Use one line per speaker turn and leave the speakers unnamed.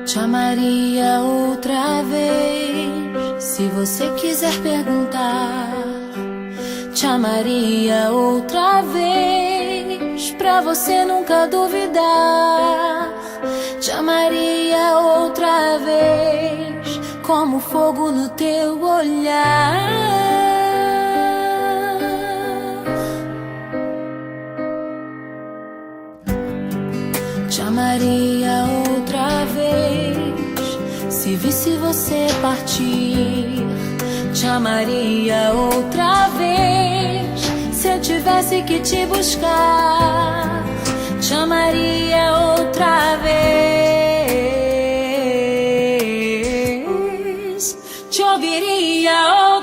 Te amaria outra vez, se você quiser perguntar. Te amaria outra vez, pra você nunca duvidar. Te amaria outra vez, como fogo no teu olhar. Te amaria outra vez, se visse você partir. Te amaria outra vez, se eu tivesse que te buscar. Te amaria outra vez, te ouviria outra vez.